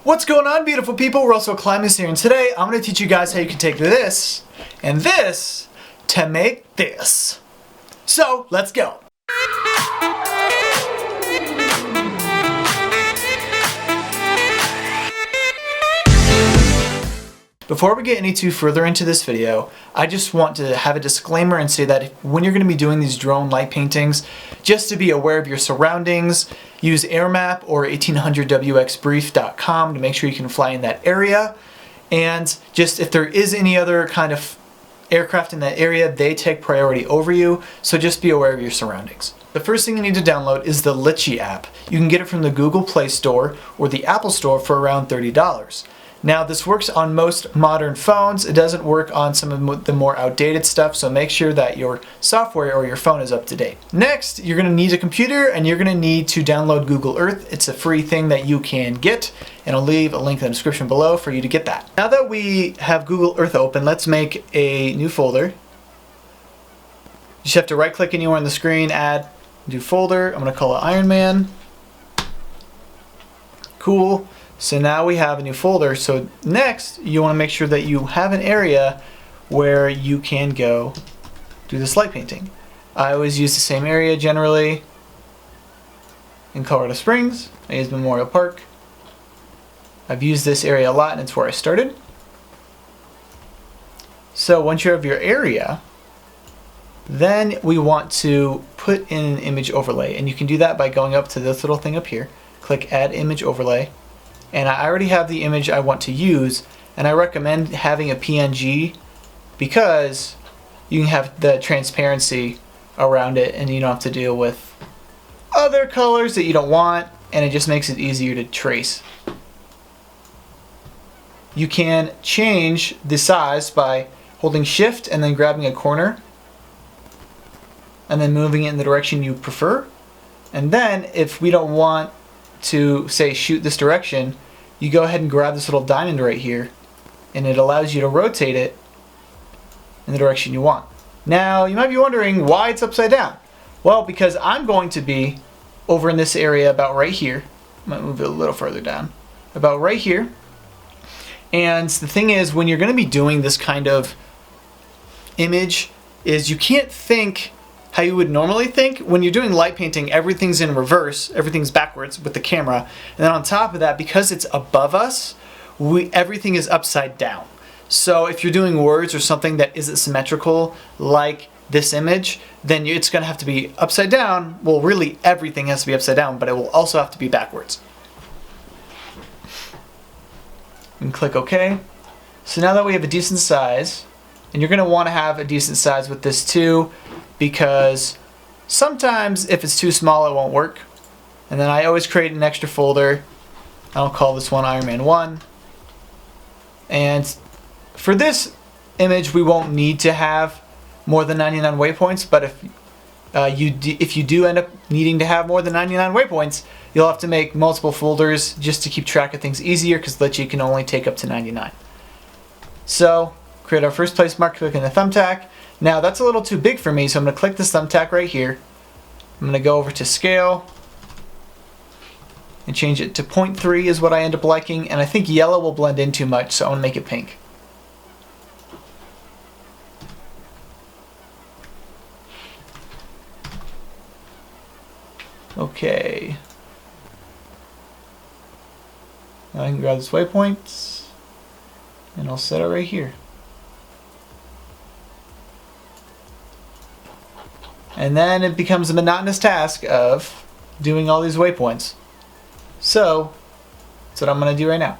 What's going on, beautiful people? We're also climbing here, and today I'm going to teach you guys how you can take this and this to make this. So let's go. Before we get any too further into this video, I just want to have a disclaimer and say that when you're going to be doing these drone light paintings, just to be aware of your surroundings, use AirMap or 1800wxbrief.com to make sure you can fly in that area. And just if there is any other kind of aircraft in that area, they take priority over you, so just be aware of your surroundings. The first thing you need to download is the Litchi app. You can get it from the Google Play Store or the Apple Store for around $30. Now this works on most modern phones. It doesn't work on some of the more outdated stuff, so make sure that your software or your phone is up to date. Next, you're going to need a computer and you're going to need to download Google Earth. It's a free thing that you can get, and I'll leave a link in the description below for you to get that. Now that we have Google Earth open, let's make a new folder. You just have to right click anywhere on the screen, add new folder. I'm going to call it Iron Man. Cool. So now we have a new folder. So next, you want to make sure that you have an area where you can go do this light painting. I always use the same area generally in Colorado Springs. I use Memorial Park. I've used this area a lot, and it's where I started. So once you have your area, then we want to put in an image overlay, and you can do that by going up to this little thing up here, click Add Image Overlay. And I already have the image I want to use, and I recommend having a PNG because you can have the transparency around it and you don't have to deal with other colors that you don't want, and it just makes it easier to trace. You can change the size by holding Shift and then grabbing a corner and then moving it in the direction you prefer. And then if we don't want to say shoot this direction, you go ahead and grab this little diamond right here, and it allows you to rotate it in the direction you want. Now you might be wondering why it's upside down. Well, because I'm going to be over in this area about right here. I might move it a little further down, about right here. And the thing is, when you're going to be doing this kind of image, is you can't think how you would normally think. When you're doing light painting, everything's in reverse, everything's backwards with the camera, and then on top of that, because it's above us, everything is upside down. So if you're doing words or something that isn't symmetrical, like this image, then it's going to have to be upside down. Well, really everything has to be upside down, but it will also have to be backwards. And click OK. So now that we have a decent size, and you're going to want to have a decent size with this too, because sometimes if it's too small it won't work. And then I always create an extra folder. I'll call this one Iron Man 1. And for this image we won't need to have more than 99 waypoints, but if you do end up needing to have more than 99 waypoints, you'll have to make multiple folders just to keep track of things easier, because Litchi can only take up to 99. So create our first place mark, clicking the thumbtack. Now that's a little too big for me, so I'm going to click this thumbtack right here. I'm going to go over to scale and change it to 0.3 is what I end up liking, and I think yellow will blend in too much, so I want to make it pink. Okay. Now I can grab this waypoint and I'll set it right here. And then it becomes a monotonous task of doing all these waypoints. So that's what I'm going to do right now.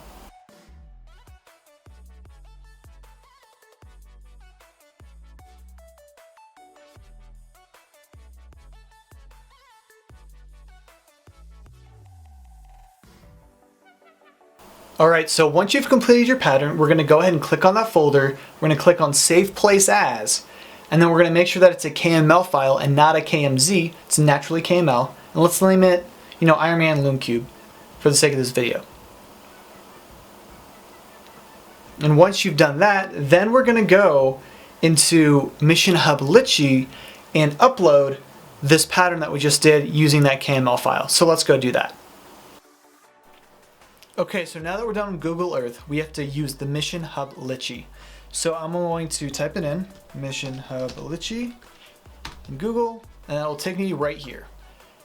Alright, so once you've completed your pattern, we're going to go ahead and click on that folder. We're going to click on Save Place As. And then we're going to make sure that it's a KML file and not a KMZ. It's naturally KML. And let's name it, Iron Man Loom Cube for the sake of this video. And once you've done that, then we're going to go into MissionHub Litchi and upload this pattern that we just did using that KML file. So let's go do that. Okay, so now that we're done with Google Earth, we have to use the MissionHub Litchi. So I'm going to type it in, MissionHub Litchi, in Google, and that will take me right here.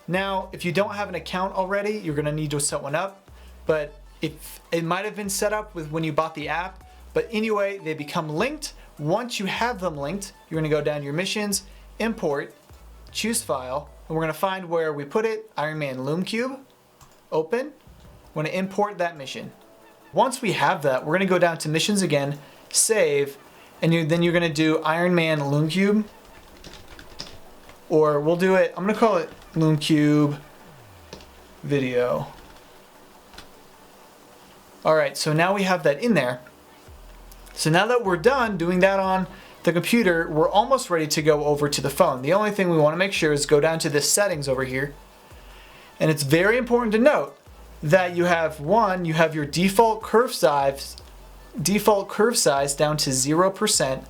Now, if you don't have an account already, you're gonna need to set one up, but if it might have been set up with when you bought the app, but anyway, they become linked. Once you have them linked, you're gonna go down to your missions, import, choose file, and we're gonna find where we put it, Iron Man Loom Cube, open. We're gonna import that mission. Once we have that, we're gonna go down to missions again, save, and then you're gonna do Iron Man Loom Cube, or we'll do it, I'm gonna call it Loom Cube video. All right, so now we have that in there. So now that we're done doing that on the computer, we're almost ready to go over to the phone. The only thing we want to make sure is go down to the settings over here. And it's very important to note that you have your default curve size down to 0%,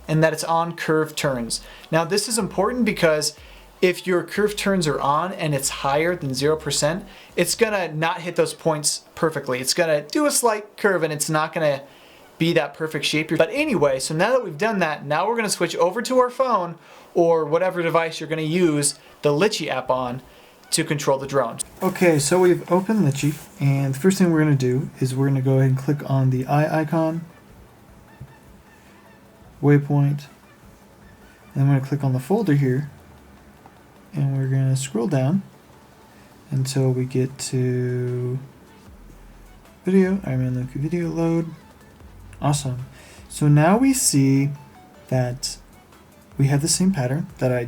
and that it's on curve turns. Now this is important because if your curve turns are on and it's higher than 0%, it's gonna not hit those points perfectly. It's gonna do a slight curve and it's not gonna be that perfect shape. But anyway, so now that we've done that, now we're gonna switch over to our phone or whatever device you're gonna use the Litchi app on to control the drone. Okay, so we've opened Litchi, and the first thing we're gonna do is we're gonna go ahead and click on the eye icon, waypoint, and I'm gonna click on the folder here, and we're gonna scroll down until we get to video. Iron Man Loom Cube video load. Awesome. So now we see that we have the same pattern that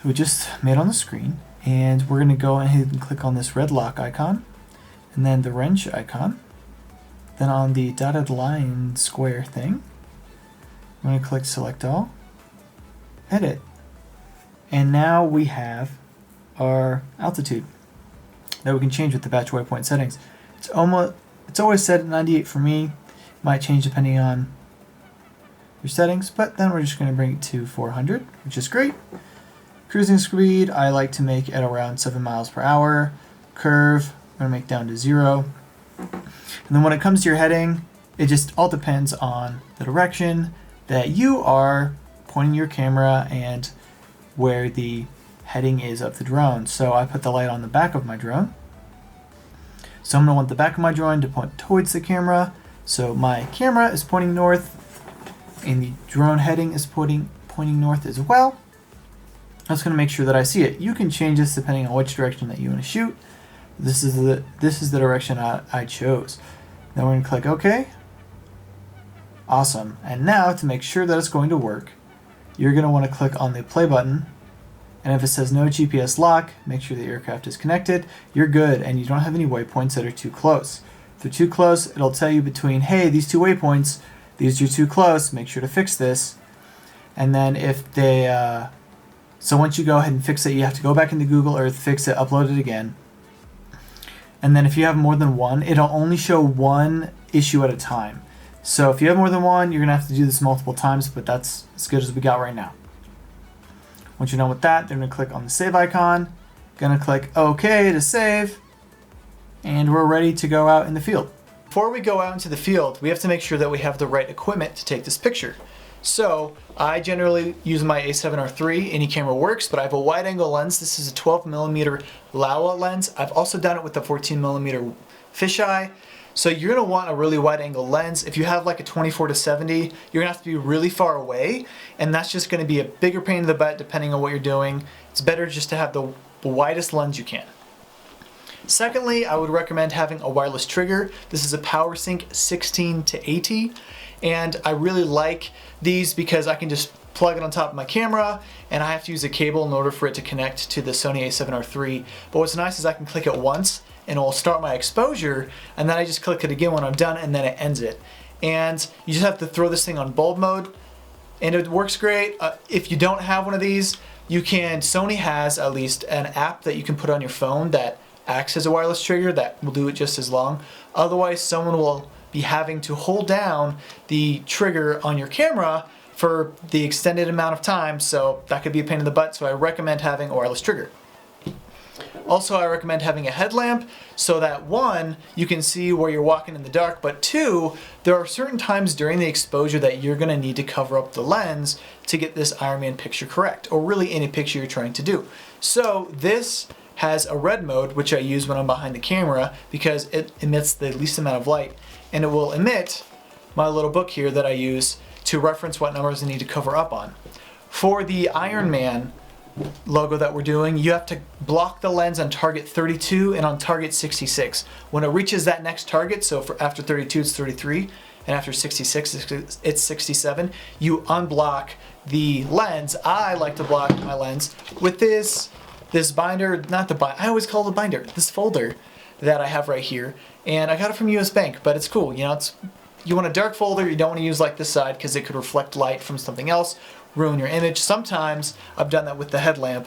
we just made on the screen, and we're gonna go ahead and click on this red lock icon, and then the wrench icon. Then on the dotted line square thing, I'm gonna click select all, edit. And now we have our altitude that we can change with the batch waypoint settings. It's always set at 98 for me. Might change depending on your settings, but then we're just going to bring it to 400, which is great. Cruising speed, I like to make at around 7 miles per hour. Curve, I'm going to make down to 0. And then when it comes to your heading, it just all depends on the direction that you are pointing your camera and where the heading is of the drone. So I put the light on the back of my drone. So I'm going to want the back of my drone to point towards the camera. So my camera is pointing north, and the drone heading is pointing north as well. I'm just going to make sure that I see it. You can change this depending on which direction that you want to shoot. This is the direction I chose. Then we're going to click OK. Awesome. And now to make sure that it's going to work, you're going to want to click on the play button. And if it says no GPS lock, make sure the aircraft is connected. You're good, and you don't have any waypoints that are too close. If they're too close, it'll tell you between, hey, these two waypoints, these are too close, make sure to fix this. And then if they, so once you go ahead and fix it, you have to go back into Google Earth, fix it, upload it again. And then if you have more than one, it'll only show one issue at a time. So if you have more than one, you're gonna have to do this multiple times, but that's as good as we got right now. Once you're done with that, they're going to click on the save icon, going to click OK to save, and we're ready to go out in the field. Before we go out into the field, we have to make sure that we have the right equipment to take this picture. So I generally use my A7R III, any camera works, but I have a wide angle lens. This is a 12mm Laowa lens. I've also done it with the 14mm fisheye. So you're gonna want a really wide angle lens. If you have like a 24-70, you're gonna have to be really far away, and that's just gonna be a bigger pain in the butt depending on what you're doing. It's better just to have the widest lens you can. Secondly, I would recommend having a wireless trigger. This is a PowerSync 16-80, and I really like these because I can just plug it on top of my camera, and I have to use a cable in order for it to connect to the Sony A7R III. But what's nice is I can click it once, and it will start my exposure, and then I just click it again when I'm done, and then it ends it. And you just have to throw this thing on bulb mode, and it works great. If you don't have one of these, Sony has at least an app that you can put on your phone that acts as a wireless trigger that will do it just as long. Otherwise, someone will be having to hold down the trigger on your camera for the extended amount of time, so that could be a pain in the butt, so I recommend having a wireless trigger. Also, I recommend having a headlamp so that one, you can see where you're walking in the dark, but two, there are certain times during the exposure that you're gonna need to cover up the lens to get this Iron Man picture correct, or really any picture you're trying to do. So this has a red mode, which I use when I'm behind the camera because it emits the least amount of light, and it will emit my little book here that I use to reference what numbers I need to cover up on. For the Iron Man logo that we're doing, you have to block the lens on target 32 and on target 66. When it reaches that next target, so for after 32 it's 33 and after 66 it's 67, you unblock the lens. I like to block my lens with this binder, not the binder, I always call it a binder, this folder that I have right here, and I got it from US Bank, but it's cool, you know, you want a dark folder, you don't want to use like this side because it could reflect light from something else, ruin your image. Sometimes I've done that with the headlamp.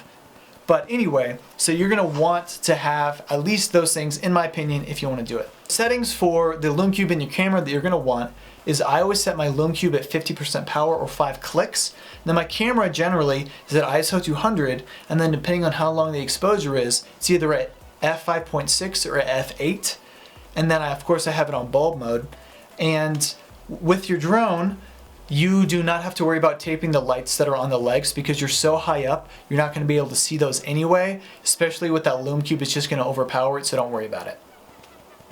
But anyway, so you're gonna want to have at least those things, in my opinion, if you want to do it. Settings for the Lume Cube in your camera that you're gonna want is I always set my Lume Cube at 50% power or 5 clicks. Then my camera generally is at ISO 200, and then depending on how long the exposure is, it's either at f5.6 or at f8. And then of course I have it on bulb mode. And with your drone, you do not have to worry about taping the lights that are on the legs because you're so high up, you're not going to be able to see those anyway, especially with that Lume Cube, it's just going to overpower it, so don't worry about it.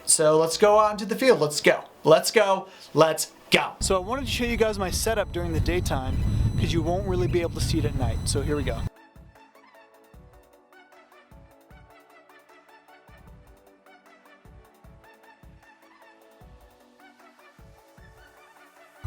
So let's go out into the field, let's go. Let's go, let's go. So I wanted to show you guys my setup during the daytime because you won't really be able to see it at night, so here we go.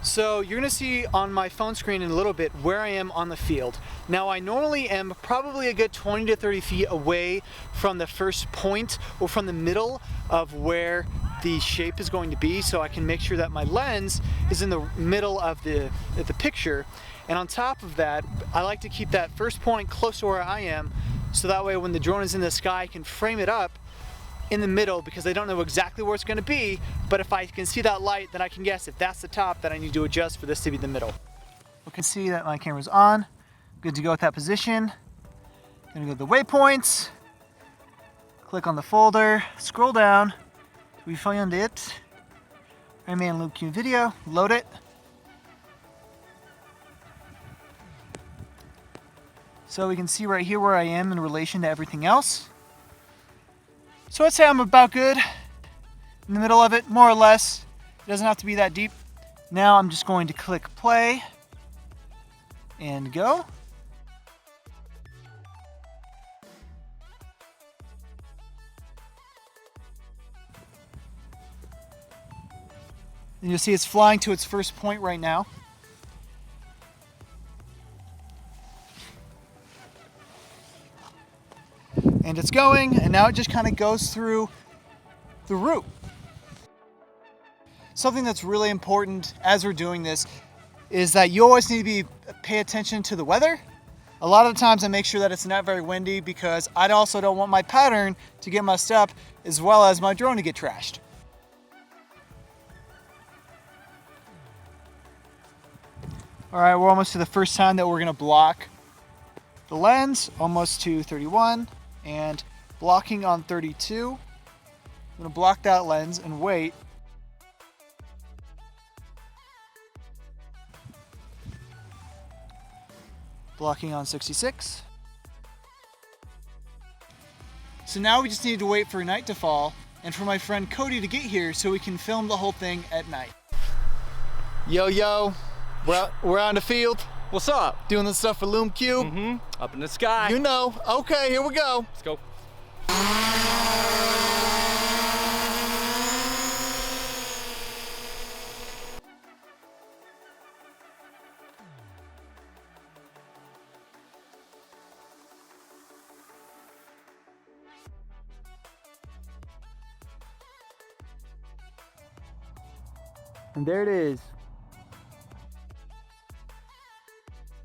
So you're gonna see on my phone screen in a little bit where I am on the field. Now I normally am probably a good 20 to 30 feet away from the first point or from the middle of where the shape is going to be, so I can make sure that my lens is in the middle of the picture. And on top of that, I like to keep that first point close to where I am, so that way when the drone is in the sky, I can frame it up in the middle because I don't know exactly where it's going to be, but if I can see that light, then I can guess if that's the top, then I need to adjust for this to be the middle. You can see that my camera's on. Good to go with that position. Gonna go to the waypoints, click on the folder, scroll down, we find it, Iron Man Lume Cube video, load it. So we can see right here where I am in relation to everything else. So I'd say I'm about good in the middle of it, more or less. It doesn't have to be that deep. Now I'm just going to click play and go. And you'll see it's flying to its first point right now. And it's going, and now it just kind of goes through the route. Something that's really important as we're doing this is that you always need to pay attention to the weather. A lot of the times I make sure that it's not very windy because I also don't want my pattern to get messed up as well as my drone to get trashed. All right, we're almost to the first time that we're gonna block the lens, almost to 31. And blocking on 32, I'm gonna block that lens and wait. Blocking on 66. So now we just need to wait for night to fall and for my friend Cody to get here so we can film the whole thing at night. Yo, yo, we're out in the field. What's up? Doing this stuff for Lume Cube. Up in the sky. You know. Okay, here we go. Let's go. And there it is.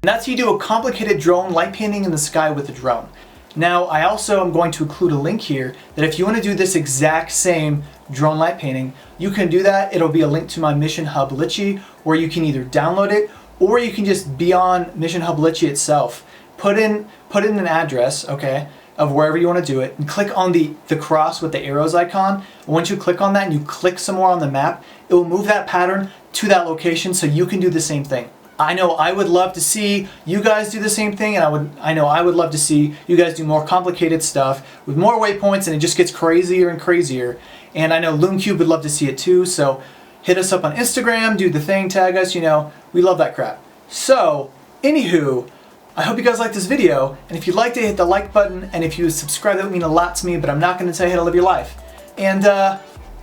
And that's how you do a complicated drone light painting in the sky with a drone. Now, I also am going to include a link here that if you want to do this exact same drone light painting, you can do that. It'll be a link to my MissionHub Litchi, where you can either download it or you can just be on MissionHub Litchi itself. Put in an address, okay, of wherever you want to do it and click on the cross with the arrows icon. And once you click on that and you click some more on the map, it will move that pattern to that location so you can do the same thing. I know I would love to see you guys do the same thing, and I know I would love to see you guys do more complicated stuff with more waypoints, and it just gets crazier and crazier. And I know LoonCube would love to see it too, so hit us up on Instagram, do the thing, tag us, you know, we love that crap. So, anywho, I hope you guys liked this video, and if you liked it, hit the like button, and if you subscribe, that would mean a lot to me, but I'm not going to tell you how to live your life. And,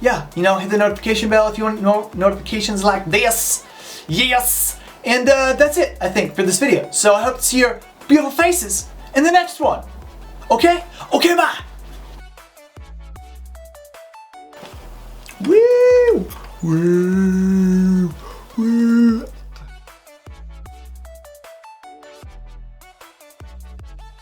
yeah, you know, hit the notification bell if you want notifications like this. Yes! And that's it, I think, for this video. So I hope to see your beautiful faces in the next one. Okay? Okay, bye! Woo! Woo!